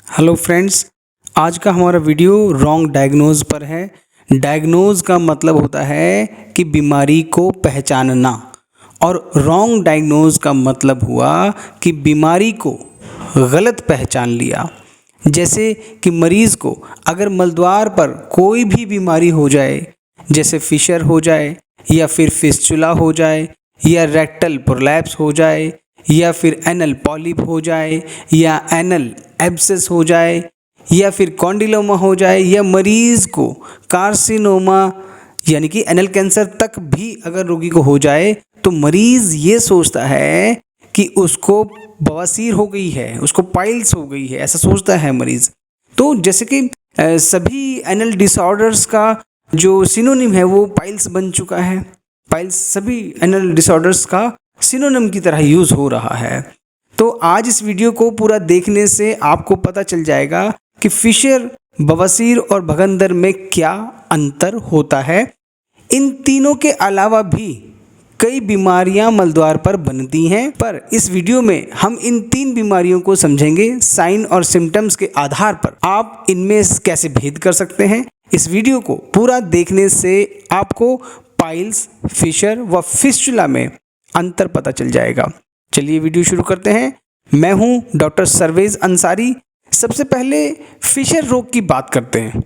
Hello friends, आज का हमारा वीडियो रॉन्ग डायग्नोज पर है। डायग्नोज का मतलब होता है कि बीमारी को पहचानना, और रॉन्ग डायग्नोज का मतलब हुआ कि बीमारी को गलत पहचान लिया। जैसे कि मरीज़ को अगर मलद्वार पर कोई भी बीमारी हो जाए, जैसे फिशर हो जाए या फिर फिस्चुला हो जाए या रेक्टल प्रोलैप्स हो जाए या फिर एनल पॉलिप हो जाए या एनल एब्सेस हो जाए या फिर कॉन्डिलोमा हो जाए, या मरीज़ को कार्सिनोमा यानी कि एनल कैंसर तक भी अगर रोगी को हो जाए तो मरीज़ ये सोचता है कि उसको बवासीर हो गई है, उसको पाइल्स हो गई है, ऐसा सोचता है मरीज़। तो जैसे कि सभी एनल डिसऑर्डर्स का जो सिनोनिम है वो पाइल्स बन चुका है। पाइल्स सभी एनल डिसऑर्डर्स का सिनोनिम की तरह यूज़ हो रहा है। तो आज इस वीडियो को पूरा देखने से आपको पता चल जाएगा कि फिशर, बवासीर और भगंदर में क्या अंतर होता है। इन तीनों के अलावा भी कई बीमारियां मलद्वार पर बनती हैं, पर इस वीडियो में हम इन 3 बीमारियों को समझेंगे। साइन और सिम्टम्स के आधार पर आप इनमें कैसे भेद कर सकते हैं। इस वीडियो को पूरा देखने से आपको पाइल्स, फिशर व फिस्चुला में अंतर पता चल जाएगा। चलिए वीडियो शुरू करते हैं। मैं हूं डॉक्टर सर्वेज अंसारी। सबसे पहले फिशर रोग की बात करते हैं।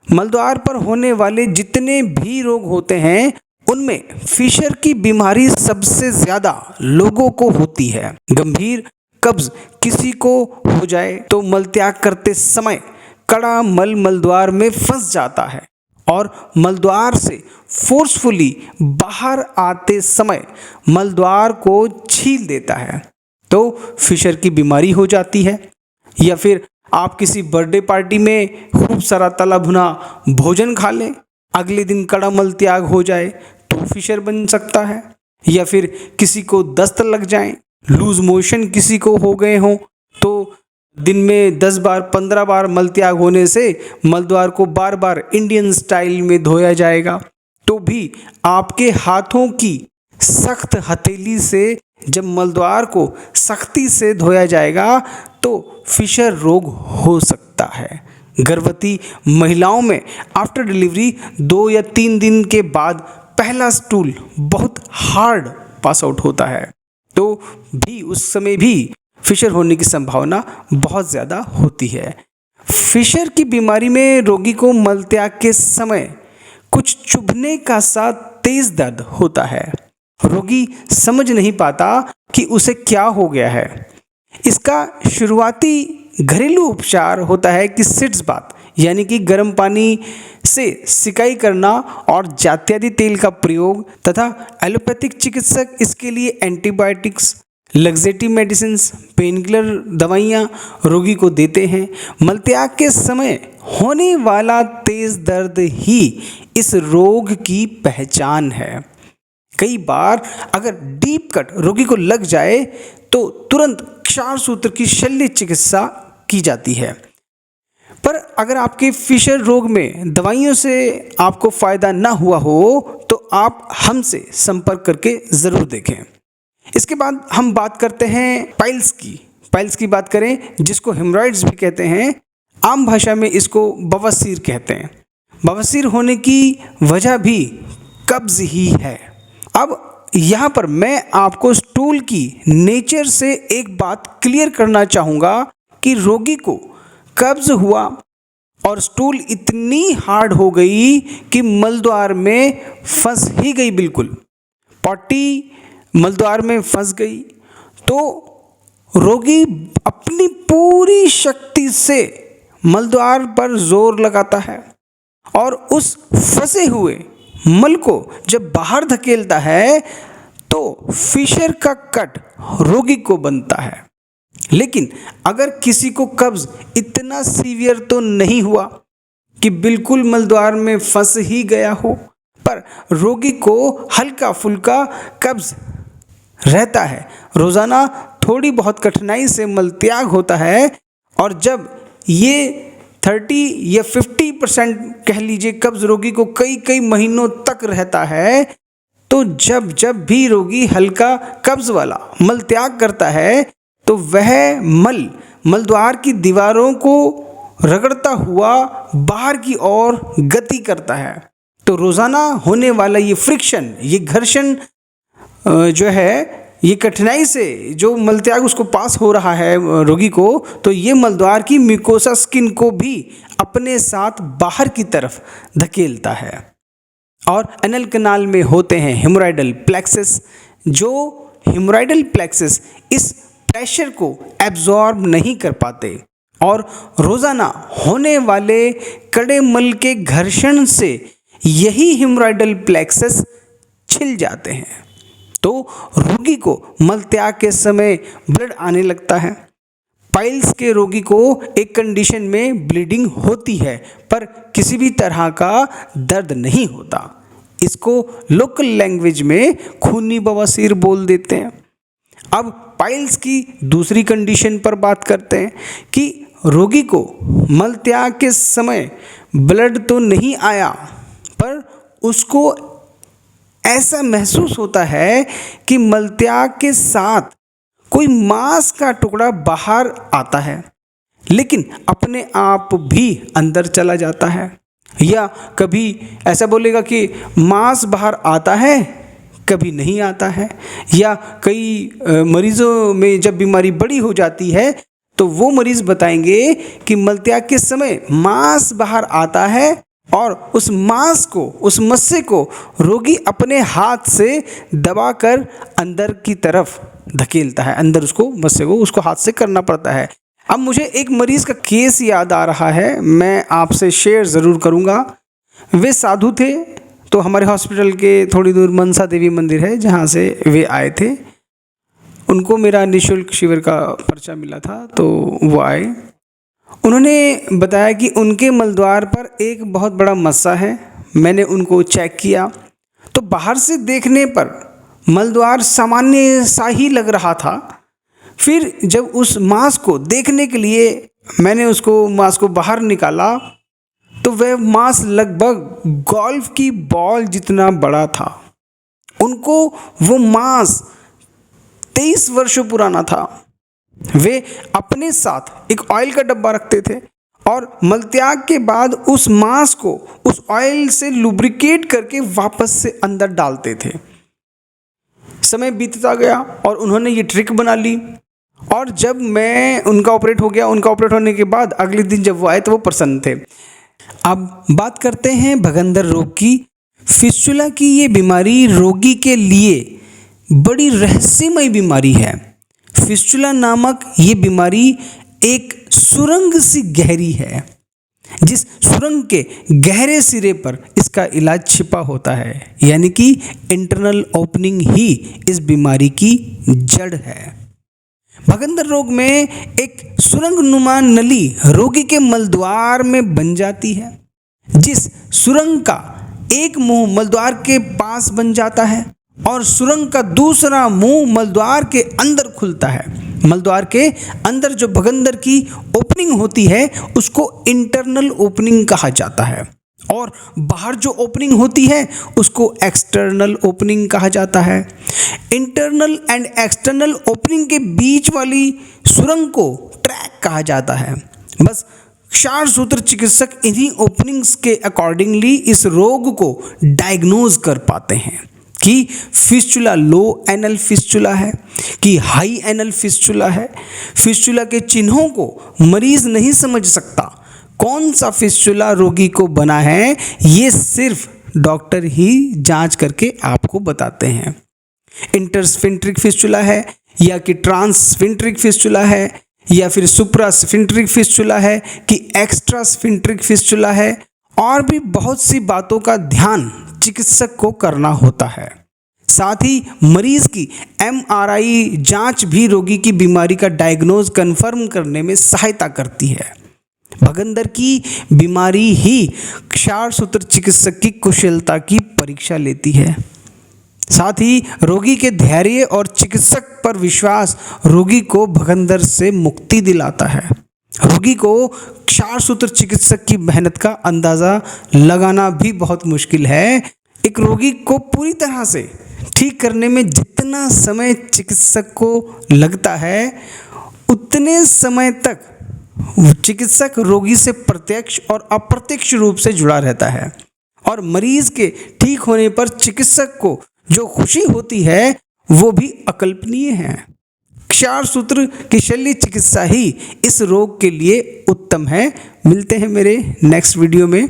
मलद्वार पर होने वाले जितने भी रोग होते हैं उनमें फिशर की बीमारी सबसे ज्यादा लोगों को होती है। गंभीर कब्ज किसी को हो जाए तो मलत्याग करते समय कड़ा मल मलद्वार में फंस जाता है और मलद्वार से फोर्सफुली बाहर आते समय मलद्वार को छील देता है, तो फिशर की बीमारी हो जाती है। या फिर आप किसी बर्थडे पार्टी में खूब सारा तला भुना भोजन खा लें, अगले दिन कड़ा मल त्याग हो जाए तो फिशर बन सकता है। या फिर किसी को दस्त लग जाए, लूज मोशन किसी को हो गए हों, तो दिन में 10 बार 15 बार मल त्याग होने से मलद्वार को बार बार इंडियन स्टाइल में धोया जाएगा, तो भी आपके हाथों की सख्त हथेली से जब मलद्वार को सख्ती से धोया जाएगा तो फिशर रोग हो सकता है। गर्भवती महिलाओं में आफ्टर डिलीवरी 2 या 3 दिन के बाद पहला स्टूल बहुत हार्ड पास आउट होता है, तो भी उस समय भी फिशर होने की संभावना बहुत ज़्यादा होती है। फिशर की बीमारी में रोगी को मलत्याग के समय कुछ चुभने का साथ तेज दर्द होता है। रोगी समझ नहीं पाता कि उसे क्या हो गया है। इसका शुरुआती घरेलू उपचार होता है कि सिट्स बाथ यानी कि गर्म पानी से सिकाई करना और जात्यादि तेल का प्रयोग, तथा एलोपैथिक चिकित्सक इसके लिए एंटीबायोटिक्स, लग्जेटिव मेडिसिन, पेनकिलर दवाइयाँ रोगी को देते हैं। मलत्याग के समय होने वाला तेज दर्द ही इस रोग की पहचान है। कई बार अगर डीप कट रोगी को लग जाए तो तुरंत क्षार सूत्र की शल्य चिकित्सा की जाती है। पर अगर आपके फिशर रोग में दवाइयों से आपको फायदा ना हुआ हो तो आप हमसे संपर्क करके ज़रूर देखें। इसके बाद हम बात करते हैं पाइल्स की। पाइल्स की बात करें, जिसको हेमरॉइड्स भी कहते हैं, आम भाषा में इसको बवासीर कहते हैं। बवासीर होने की वजह भी कब्ज ही है। अब यहाँ पर मैं आपको स्टूल की नेचर से एक बात क्लियर करना चाहूँगा कि रोगी को कब्ज हुआ और स्टूल इतनी हार्ड हो गई कि मलद्वार में फंस ही गई, बिल्कुल पॉटी मलद्वार में फंस गई, तो रोगी अपनी पूरी शक्ति से मलद्वार पर जोर लगाता है और उस फंसे हुए मल को जब बाहर धकेलता है तो फिशर का कट रोगी को बनता है। लेकिन अगर किसी को कब्ज इतना सीवियर तो नहीं हुआ कि बिल्कुल मलद्वार में फंस ही गया हो, पर रोगी को हल्का फुल्का कब्ज रहता है, रोज़ाना थोड़ी बहुत कठिनाई से मलत्याग होता है, और जब ये 30 या 50% कह लीजिए कब्ज रोगी को कई कई महीनों तक रहता है, तो जब भी रोगी हल्का कब्ज वाला मल त्याग करता है तो वह मल मलद्वार की दीवारों को रगड़ता हुआ बाहर की ओर गति करता है। तो रोज़ाना होने वाला ये फ्रिक्शन, ये घर्षण जो है, ये कठिनाई से जो मलत्याग उसको पास हो रहा है रोगी को, तो ये मलद्वार की म्यूकोसा स्किन को भी अपने साथ बाहर की तरफ धकेलता है। और एनल कैनाल में होते हैं हेमोराइडल प्लेक्सस, जो हेमोराइडल प्लेक्सस इस प्रेशर को एब्जॉर्ब नहीं कर पाते और रोज़ाना होने वाले कड़े मल के घर्षण से यही हेमोराइडल प्लेक्सस छिल जाते हैं। तो रोगी को मलत्याग के समय ब्लड आने लगता है। पाइल्स के रोगी को एक कंडीशन में ब्लीडिंग होती है, पर किसी भी तरह का दर्द नहीं होता। इसको लोकल लैंग्वेज में खूनी बवासीर बोल देते हैं। अब पाइल्स की दूसरी कंडीशन पर बात करते हैं कि रोगी को मलत्याग के समय ब्लड तो नहीं आया, पर उसको ऐसा महसूस होता है कि मलत्याग के साथ कोई मांस का टुकड़ा बाहर आता है, लेकिन अपने आप भी अंदर चला जाता है। या कभी ऐसा बोलेगा कि मांस बाहर आता है, कभी नहीं आता है। या कई मरीजों में जब बीमारी बड़ी हो जाती है तो वो मरीज बताएंगे कि मलत्याग के समय मांस बाहर आता है और उस मांस को, उस मस्से को रोगी अपने हाथ से दबाकर अंदर की तरफ धकेलता है। अंदर उसको मस्से को उसको हाथ से करना पड़ता है। अब मुझे एक मरीज़ का केस याद आ रहा है, मैं आपसे शेयर ज़रूर करूँगा। वे साधु थे, तो हमारे हॉस्पिटल के थोड़ी दूर मनसा देवी मंदिर है जहाँ से वे आए थे। उनको मेरा निःशुल्क शिविर का पर्चा मिला था, तो वो आए। उन्होंने बताया कि उनके मलद्वार पर एक बहुत बड़ा मस्सा है। मैंने उनको चेक किया तो बाहर से देखने पर मलद्वार सामान्य सा ही लग रहा था। फिर जब उस मांस को देखने के लिए मैंने उसको मांस को बाहर निकाला तो वह मांस लगभग गोल्फ की बॉल जितना बड़ा था। उनको वो मांस 23 वर्षों पुराना था। वे अपने साथ एक ऑयल का डब्बा रखते थे और मलत्याग के बाद उस मांस को उस ऑयल से लुब्रिकेट करके वापस से अंदर डालते थे। समय बीतता गया और उन्होंने ये ट्रिक बना ली, और जब मैं उनका ऑपरेट हो गया, उनका ऑपरेट होने के बाद अगले दिन जब वो आए तो वो प्रसन्न थे। अब बात करते हैं भगंदर रोग की। फिस्टुला की ये बीमारी रोगी के लिए बड़ी रहस्यमय बीमारी है। फिस्टुला नामक ये बीमारी एक सुरंग सी गहरी है, जिस सुरंग के गहरे सिरे पर इसका इलाज छिपा होता है, यानी कि इंटरनल ओपनिंग ही इस बीमारी की जड़ है। भगंदर रोग में एक सुरंग नुमा नली रोगी के मलद्वार में बन जाती है, जिस सुरंग का एक मुंह मलद्वार के पास बन जाता है और सुरंग का दूसरा मुंह मलद्वार के अंदर खुलता है। मलद्वार के अंदर जो भगंदर की ओपनिंग होती है उसको इंटरनल ओपनिंग कहा जाता है, और बाहर जो ओपनिंग होती है उसको एक्सटर्नल ओपनिंग कहा जाता है। इंटरनल एंड एक्सटर्नल ओपनिंग के बीच वाली सुरंग को ट्रैक कहा जाता है। बस क्षारसूत्र चिकित्सक इन्हीं ओपनिंग्स के अकॉर्डिंगली इस रोग को डायग्नोज कर पाते हैं कि फिस्टुला लो एनल फिस्टुला है कि हाई एनल फिस्टुला है। फिस्टुला के चिन्हों को मरीज नहीं समझ सकता। कौन सा फिस्टुला रोगी को बना है ये सिर्फ डॉक्टर ही जांच करके आपको बताते हैं। इंटरस्फिंक्ट्रिक फिस्टुला है या कि ट्रांसफिंक्ट्रिक फिस्टुला है या फिर सुप्रास्फिंक्ट्रिक फिस्टुला है कि एक्स्ट्रास्फिंक्ट्रिक फिस्टुला है, और भी बहुत सी बातों का ध्यान चिकित्सक को करना होता है। साथ ही मरीज की MRI जांच भी रोगी की बीमारी का डायग्नोज कंफर्म करने में सहायता करती है। भगंदर की बीमारी ही क्षारसूत्र चिकित्सक की कुशलता की परीक्षा लेती है। साथ ही रोगी के धैर्य और चिकित्सक पर विश्वास रोगी को भगंदर से मुक्ति दिलाता है। रोगी को क्षारसूत्र चिकित्सक की मेहनत का अंदाज़ा लगाना भी बहुत मुश्किल है। एक रोगी को पूरी तरह से ठीक करने में जितना समय चिकित्सक को लगता है उतने समय तक चिकित्सक रोगी से प्रत्यक्ष और अप्रत्यक्ष रूप से जुड़ा रहता है और मरीज के ठीक होने पर चिकित्सक को जो खुशी होती है वो भी अकल्पनीय है। क्षार सूत्र की शल्य चिकित्सा ही इस रोग के लिए उत्तम है। मिलते हैं मेरे नेक्स्ट वीडियो में,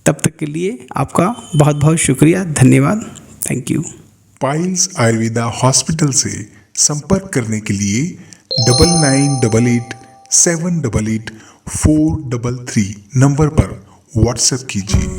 तब तक के लिए आपका बहुत बहुत शुक्रिया, धन्यवाद, thank you. Piles Ayurveda hospital से संपर्क करने के लिए 9988788433 नंबर पर व्हाट्सएप कीजिए।